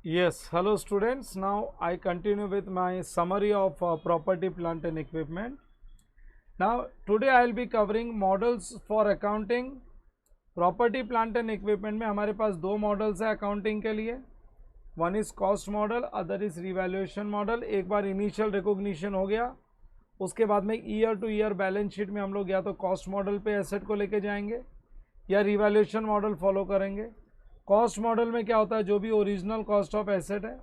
Yes, hello students. Now I continue with my summary of property, plant and equipment. Now today I will be covering models for accounting. Property plant and equipment में हमारे पास दो models है accounting के लिए. One is cost model, other is revaluation model. एक बार initial recognition हो गया, उसके बाद में year two year balance sheet में हम लोग या तो कॉस्ट मॉडल पे एसेट को लेके जाएंगे या रिवैल्यूएशन मॉडल फॉलो करेंगे. कॉस्ट मॉडल में क्या होता है, जो भी ओरिजिनल कॉस्ट ऑफ एसेट है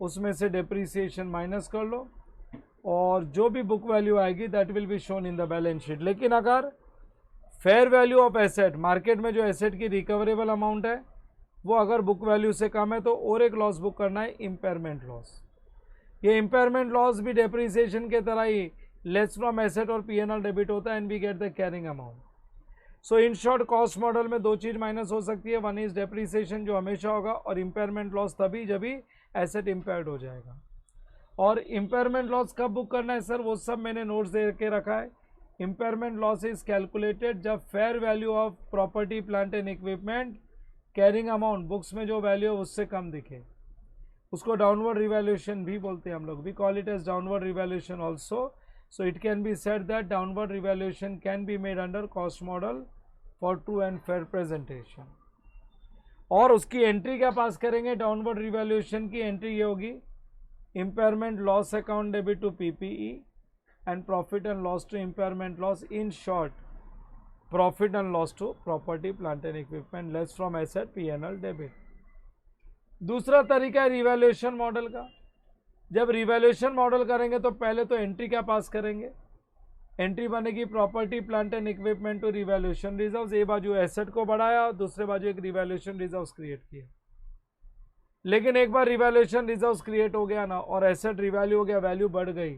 उसमें से डेप्रीसिएशन माइनस कर लो और जो भी बुक वैल्यू आएगी that will be shown in the balance sheet. लेकिन अगर fair value of asset, market में जो एसेट की रिकवरेबल अमाउंट है वो अगर बुक वैल्यू से कम है तो और एक लॉस बुक करना है, इम्पेयरमेंट लॉस. ये इम्पेयरमेंट लॉस भी डेप्रीसिएशन के तरह ही लेस फ्रॉम एसेट और पीएनएल डेबिट होता है and we get the carrying amount. So in short cost model में दो चीज माइनस हो सकती है. वन इज डेप्रीसिएशन जो हमेशा होगा और इम्पेयरमेंट लॉस तभी जब भी एसेट इम्पेयर्ड हो जाएगा. और इम्पेयरमेंट लॉस कब बुक करना है सर, वो सब मैंने नोट्स दे के रखा है. इम्पेयरमेंट लॉस इज कैलकुलेटेड जब fair value of property plant and equipment carrying amount books में जो वैल्यू है उससे कम दिखे. उसको डाउनवर्ड रिवैल्यूएशन भी बोलते हैं हम लोग. We call it as downward revaluation also. So it can be said that downward revaluation can be made under cost model for true and fair presentation. और उसकी एंट्री क्या पास करेंगे, डाउनवर्ड रिवैल्यूएशन की एंट्री ये होगी, impairment loss account debit to PPE and profit and loss to impairment loss. In short profit and loss to property plant and equipment less from asset PNL debit. दूसरा तरीका है revaluation model का. जब revaluation model करेंगे तो पहले तो entry क्या पास करेंगे, एंट्री बनेगी property plant and equipment to revaluation reserves. एक बाजू एसेट को बढ़ाया और दूसरे बाजू एक रिवैल्यूएशन रिजर्व्स क्रिएट किया. लेकिन एक बार रिवैल्यूएशन रिजर्व्स क्रिएट हो गया ना और एसेट रिवैल्यू हो गया, वैल्यू बढ़ गई.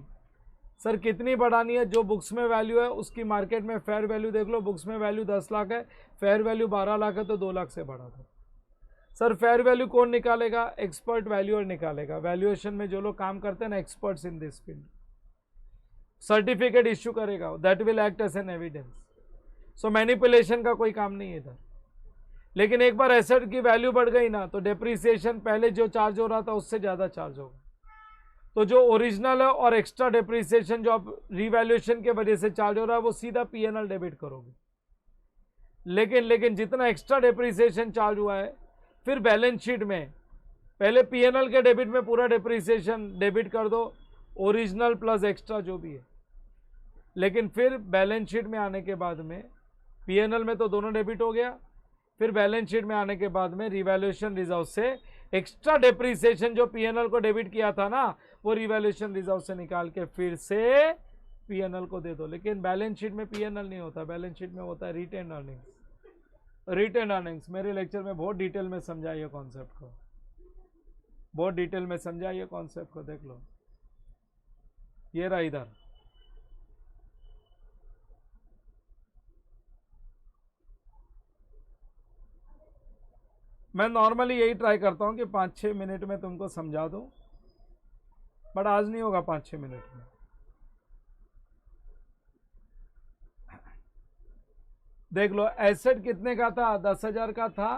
सर कितनी बढ़ानी है, जो बुक्स में वैल्यू है उसकी मार्केट में फेयर वैल्यू देख लो. बुक्स में वैल्यू 10 लाख है, फेयर वैल्यू 12 लाख है तो 2 लाख से बढ़ा दो. सर फेयर वैल्यू कौन निकालेगा, एक्सपर्ट वैल्यूअर निकालेगा. वैल्यूएशन में जो लोग काम करते हैं ना, experts in this field, certificate issue करेगा, that will act as an evidence. So manipulation का कोई काम नहीं है इधर. लेकिन एक बार एसेट की वैल्यू बढ़ गई ना तो डेप्रीसिएशन पहले जो चार्ज हो रहा था उससे ज़्यादा चार्ज होगा. तो जो ओरिजिनल है और एक्स्ट्रा डेप्रीसिएशन जो आप रिवैल्यूएशन के वजह से चार्ज हो रहा है वो सीधा पीएनएल डेबिट करोगे. लेकिन जितना एक्स्ट्रा डेप्रीसिएशन चार्ज हुआ है फिर बैलेंस शीट में पहले पीएनएल के डेबिट में पूरा डेप्रीसिएशन डेबिट कर दो, ओरिजिनल प्लस एक्स्ट्रा जो भी है. लेकिन फिर बैलेंस शीट में आने के बाद में पीएनएल में तो दोनों डेबिट हो गया, फिर बैलेंस शीट में आने के बाद में रिवैल्यूएशन रिजर्व से एक्स्ट्रा डेप्रीसिएशन जो पीएनएल को डेबिट किया था ना वो रिवैल्यूएशन रिजर्व से निकाल के फिर से पीएनएल को दे दो. लेकिन बैलेंस शीट में पीएनएल नहीं होता, बैलेंस शीट में होता है रिटेन अर्निंग्स. रिटेन अर्निंग्स मेरे लेक्चर में बहुत डिटेल में समझाइए कॉन्सेप्ट को, बहुत डिटेल में समझाइए कॉन्सेप्ट को. देख लो ये रहा इधर. मैं नॉर्मली यही ट्राई करता हूं कि 5-6 मिनट में तुमको समझा दूं, बट आज नहीं होगा 5-6 मिनट में. देख लो एसेट कितने का था, 10,000 का था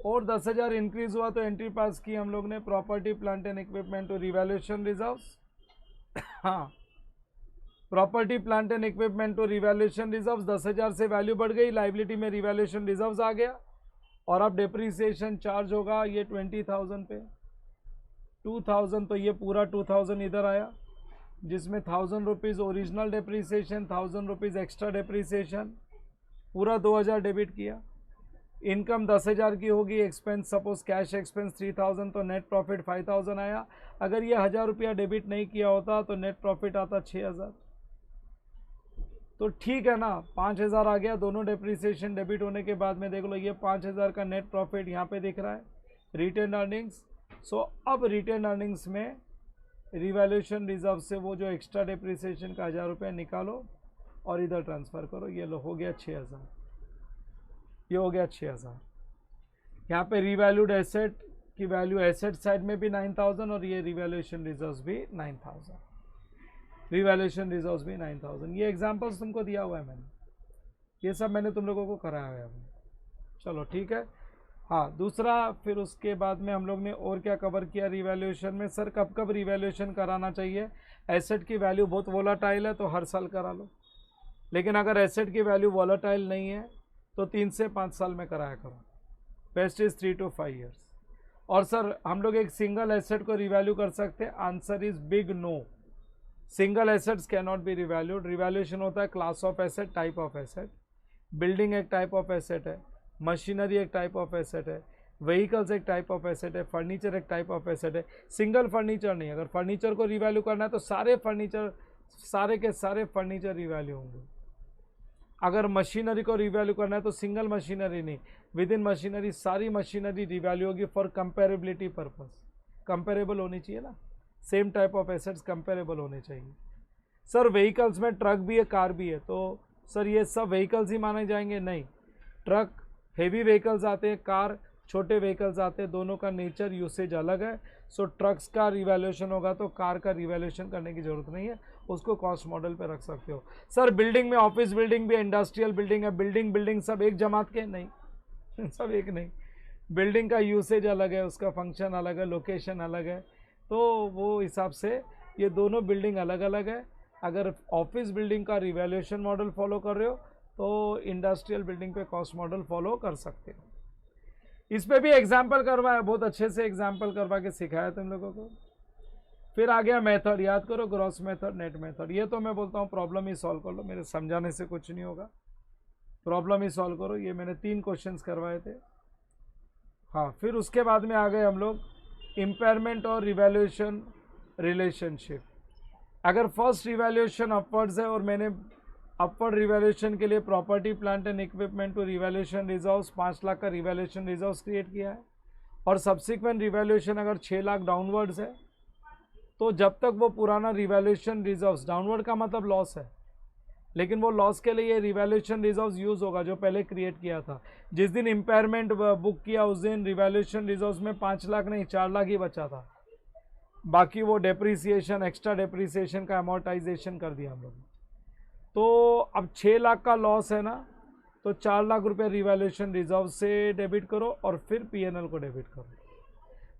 और 10,000 इंक्रीज हुआ तो एंट्री पास की हम लोग ने property plant and equipment to revaluation reserves. हाँ, property plant and equipment to revaluation reserves. 10,000 से वैल्यू बढ़ गई, लाइबिलिटी में रिवैल्यूएशन रिजर्व्स आ गया और अब डेप्रीसिएशन चार्ज होगा ये 20,000 पे. 2,000 तो ये पूरा 2,000 इधर आया जिसमें 1,000 rupees original depreciation, 1,000 rupees extra depreciation, पूरा 2,000 डेबिट किया. इनकम 10,000 की होगी, एक्सपेंस सपोज कैश एक्सपेंस 3,000 तो नेट प्रॉफिट 5,000 आया. अगर ये 1,000 रुपया डेबिट नहीं किया होता तो नेट प्रॉफिट आता 6,000. तो ठीक है ना, 5,000 आ गया दोनों डेप्रीसिएशन डेबिट होने के बाद में. देख लो ये 5,000 का नेट प्रॉफिट यहाँ पे दिख रहा है, रिटेन अर्निंग्स. सो अब रिटेन अर्निंग्स में रिवैल्यूएशन रिजर्व से वो जो एक्स्ट्रा डेप्रीसिएशन का 1,000 रुपया निकालो और इधर ट्रांसफ़र करो. ये लो हो गया 6,000, ये हो गया 6,000. यहाँ पे रिवैल्यूड एसेट की वैल्यू एसेट साइड में भी 9,000 और ये रिवैल्यूएशन रिजर्व्स भी 9,000, रिवैल्यूएशन रिजर्व्स भी 9,000. ये एग्जांपल्स तुमको दिया हुआ है मैंने, ये सब मैंने तुम लोगों को कराया हुआ है. चलो ठीक है. हाँ, दूसरा फिर उसके बाद में हम लोग ने और क्या कवर किया रिवैल्यूएशन में, सर कब कब रिवैल्यूएशन कराना चाहिए। एसेट की वैल्यू बहुत वोलाटाइल है तो हर साल करा लो, लेकिन अगर एसेट की वैल्यू वोलाटाइल नहीं है तो 3 से 5 साल में कराया करो। Best is 3 to 5 years। और सर हम लोग एक सिंगल एसेट को रिवैल्यू कर सकते हैं, answer is big no. Single assets can not be revalued. Revaluation होता है class of asset, type of asset. Building एक टाइप ऑफ एसेट है, मशीनरी एक टाइप ऑफ एसेट है, व्हीकल्स एक टाइप ऑफ एसेट है, फर्नीचर एक टाइप ऑफ एसेट है। सिंगल फर्नीचर नहीं, अगर फर्नीचर को रिवैल्यू करना है तो सारे फर्नीचर, सारे के सारे फर्नीचर रिवैल्यू होंगे। अगर मशीनरी को रिवैल्यू करना है तो सिंगल मशीनरी नहीं, विद इन मशीनरी सारी मशीनरी रिवैल्यू होगी फॉर कंपेरेबिलिटी पर्पस। कंपेरेबल होनी चाहिए ना, same type of assets comparable होने चाहिए। सर व्हीकल्स में ट्रक भी है, कार भी है, तो सर ये सब व्हीकल्स ही माने जाएंगे? नहीं, ट्रक हेवी व्हीकल्स आते हैं, कार छोटे व्हीकल्स आते हैं, दोनों का नेचर यूसेज अलग है। सो ट्रक्स का रिवैल्यूएशन होगा तो कार का रिवैल्यूएशन करने की जरूरत नहीं है, उसको कॉस्ट मॉडल पे रख सकते हो। सर बिल्डिंग में ऑफिस बिल्डिंग भी, इंडस्ट्रियल बिल्डिंग है, बिल्डिंग सब एक जमात के नहीं सब एक नहीं, बिल्डिंग का यूसेज अलग है, उसका फंक्शन अलग है, लोकेशन अलग है, तो वो हिसाब से ये दोनों बिल्डिंग अलग अलग है। अगर ऑफिस बिल्डिंग का रिवैल्यूएशन मॉडल फॉलो कर रहे हो तो इंडस्ट्रियल बिल्डिंग पे कॉस्ट मॉडल फॉलो कर सकते हो। इस पे भी एग्जाम्पल करवाया, बहुत अच्छे से एग्जाम्पल करवा के सिखाया तुम लोगों को। फिर आ गया मेथड, याद करो, ग्रॉस मेथड, नेट मेथड। ये तो मैं बोलता हूँ प्रॉब्लम ही सॉल्व कर लो, मेरे समझाने से कुछ नहीं होगा, प्रॉब्लम ही सॉल्व करो। ये मैंने 3 क्वेश्चंस करवाए थे। हाँ, फिर उसके बाद में आ गए हम लोग इम्पेयरमेंट और रिवैल्यूएशन रिलेशनशिप। अगर फर्स्ट रिवैल्यूएशन अपवर्ड्स है और मैंने अपवर्ड रिवैल्यूएशन के लिए property plant and equipment to revaluation reserves 5 lakh का रिवैल्यूएशन रिजर्व्स क्रिएट किया है, और सब्सिक्वेंट रिवैल्यूएशन अगर 6 लाख डाउनवर्ड्स है, तो जब तक वो पुराना रिवैल्यूएशन रिजर्व्स, डाउनवर्ड का मतलब लॉस है, लेकिन वो लॉस के लिए ये रिवैल्यूएशन रिजर्व्स यूज होगा जो पहले क्रिएट किया था। जिस दिन इम्पेयरमेंट बुक किया उस दिन रिवैल्यूएशन रिजर्व्स में 5 लाख नहीं 4 लाख ही बचा था, बाकी वो डेप्रीसिएशन, एक्स्ट्रा डेप्रीसिएशन का अमोर्टाइजेशन कर दिया हम लोग। तो अब 6 लाख का लॉस है ना, तो 4 लाख रुपये रिवैल्यूएशन रिजर्व से डेबिट करो और फिर पीएनएल को डेबिट करो।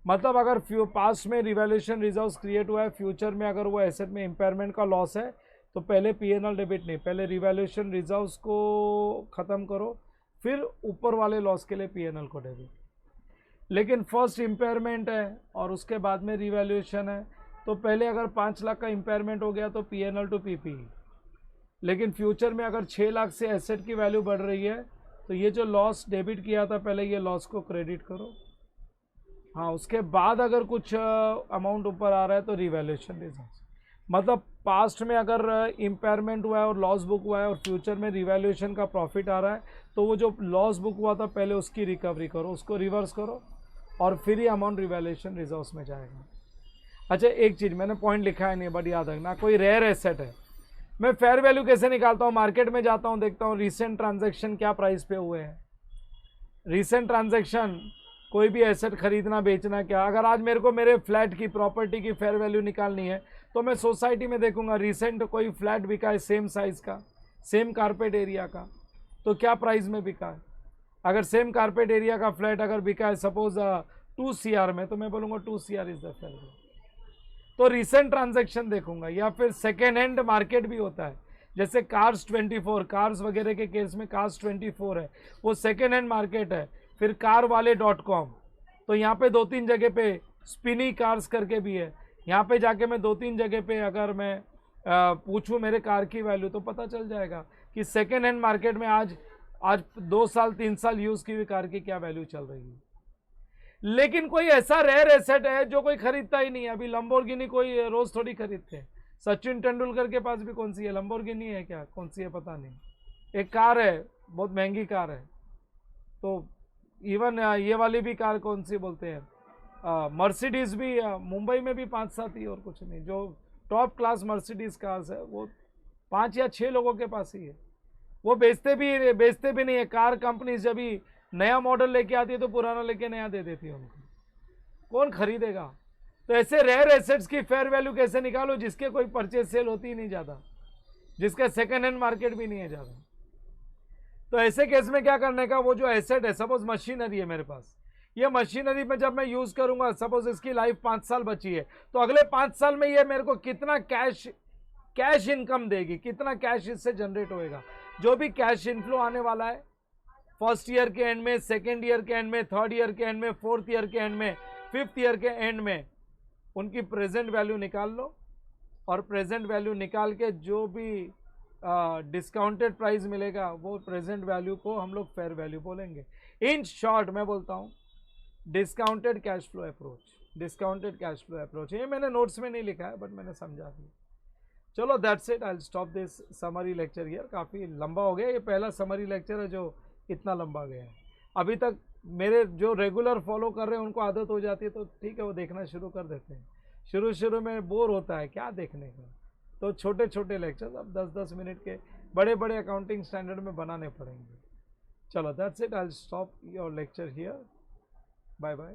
मतलब अगर पास्ट में रिवैल्यूएशन रिजर्व्स क्रिएट हुआ है, फ्यूचर में अगर वो एसेट में इम्पेयरमेंट का लॉस है तो पहले पीएनएल डेबिट नहीं, पहले रिवैल्यूएशन रिजर्व्स को ख़त्म करो, फिर ऊपर वाले लॉस के लिए पीएनएल को डेबिट। लेकिन फर्स्ट इम्पेयरमेंट है और उसके बाद में रिवैल्यूएशन है, तो पहले अगर 5 लाख का इम्पेयरमेंट हो गया तो पीएनएल टू पीपी। लेकिन फ्यूचर में अगर 6 लाख से एसेट की वैल्यू बढ़ रही है तो ये जो लॉस डेबिट किया था पहले, ये लॉस को क्रेडिट करो। हाँ, उसके बाद अगर कुछ अमाउंट ऊपर आ रहा है तो रिवैल्यूएशन रिजर्व। मतलब पास्ट में अगर इम्पेयरमेंट हुआ है और लॉस बुक हुआ है और फ्यूचर में रिवैल्यूएशन का प्रॉफिट आ रहा है, तो वो जो लॉस बुक हुआ था पहले उसकी रिकवरी करो, उसको रिवर्स करो और फिर ही अमाउंट रिवैल्यूएशन रिजर्व्स में जाएगा। अच्छा, एक चीज़ मैंने पॉइंट लिखा है नहीं बट याद रखना, कोई रेयर एसेट है, मैं फेयर वैल्यू कैसे निकालता हूँ? मार्केट में जाता हूँ, देखता हूँ रिसेंट ट्रांजैक्शन क्या प्राइस पे हुए हैं। रिसेंट ट्रांजैक्शन, कोई भी एसेट खरीदना बेचना क्या, अगर आज मेरे को मेरे फ्लैट की प्रॉपर्टी की फेयर वैल्यू निकालनी है तो मैं सोसाइटी में देखूंगा रिसेंट कोई फ्लैट बिका है सेम साइज का, सेम कारपेट एरिया का, तो क्या प्राइस में बिका है। अगर सेम कारपेट एरिया का फ्लैट अगर बिका है सपोज 2 CR में, तो मैं बोलूँगा 2 CR is the fair value. तो रिसेंट ट्रांजैक्शन देखूंगा। या फिर सेकेंड हैंड मार्केट भी होता है, जैसे कार्स 24, कार्स वगैरह के केस में कार्स 24 है, वो सेकेंड हैंड मार्केट है। फिर कार वाले .com, तो यहाँ पे 2-3 जगह पे स्पिनी कार्स करके भी है, यहाँ पे जाके मैं 2-3 जगह पे अगर मैं पूछूं मेरे कार की वैल्यू तो पता चल जाएगा कि सेकेंड हैंड मार्केट में आज 2 साल 3 साल यूज़ की हुई कार की क्या वैल्यू चल रही है। लेकिन कोई ऐसा रेयर एसेट है जो कोई खरीदता ही नहीं है। अभी लंबोर्गिनी कोई रोज थोड़ी खरीदते हैं, सचिन तेंदुलकर के पास भी कौन सी है, लंबोर्गिनी है क्या, कौन सी है पता नहीं, एक कार है बहुत महंगी कार है। तो इवन ये वाली भी कार कौन सी बोलते हैं, मर्सिडीज भी मुंबई में भी 5-7 ही, और कुछ नहीं। जो टॉप क्लास मर्सिडीज कार्स है वो 5 या 6 लोगों के पास ही है। वो बेचते भी नहीं है। कार कंपनी जब भी नया मॉडल लेके आती है तो पुराना लेके नया दे देती है उनको, कौन खरीदेगा। तो ऐसे रेयर एसेट्स की फेयर वैल्यू कैसे निकालो जिसके कोई परचेज सेल होती ही नहीं ज़्यादा, जिसका सेकेंड हैंड मार्केट भी नहीं है ज़्यादा। तो ऐसे केस में क्या करने का, वो जो एसेट है, सपोज मशीनरी है मेरे पास, ये मशीनरी में जब मैं यूज करूंगा, सपोज इसकी लाइफ 5 साल बची है, तो अगले 5 साल में ये मेरे को कितना कैश इनकम देगी, कितना कैश इससे जनरेट होएगा। जो भी कैश इनफ्लो आने वाला है फर्स्ट ईयर के एंड में, सेकेंड ईयर के एंड में, थर्ड ईयर के एंड में, फोर्थ ईयर के एंड में, फिफ्थ ईयर के एंड में, उनकी प्रेजेंट वैल्यू निकाल लो, और प्रेजेंट वैल्यू निकाल के जो भी डिस्काउंटेड प्राइस मिलेगा वो प्रेजेंट वैल्यू को हम लोग फेयर वैल्यू बोलेंगे। इन शॉर्ट मैं बोलता हूँ discounted cash flow approach, discounted cash flow approach. ये मैंने नोट्स में नहीं लिखा है बट मैंने समझा दिया। चलो that's it, I will stop this summary lecture here. काफ़ी लंबा हो गया, ये पहला समरी लेक्चर है जो इतना लंबा गया है। अभी तक मेरे जो रेगुलर फॉलो कर रहे हैं उनको आदत हो जाती है तो ठीक है, वो देखना शुरू कर देते हैं। शुरू में बोर होता है क्या देखने का, तो छोटे छोटे लेक्चर अब 10-10 मिनट के बड़े बड़े अकाउंटिंग स्टैंडर्ड में बनाने पड़ेंगे। चलो that's it, I will stop your lecture here. Bye bye.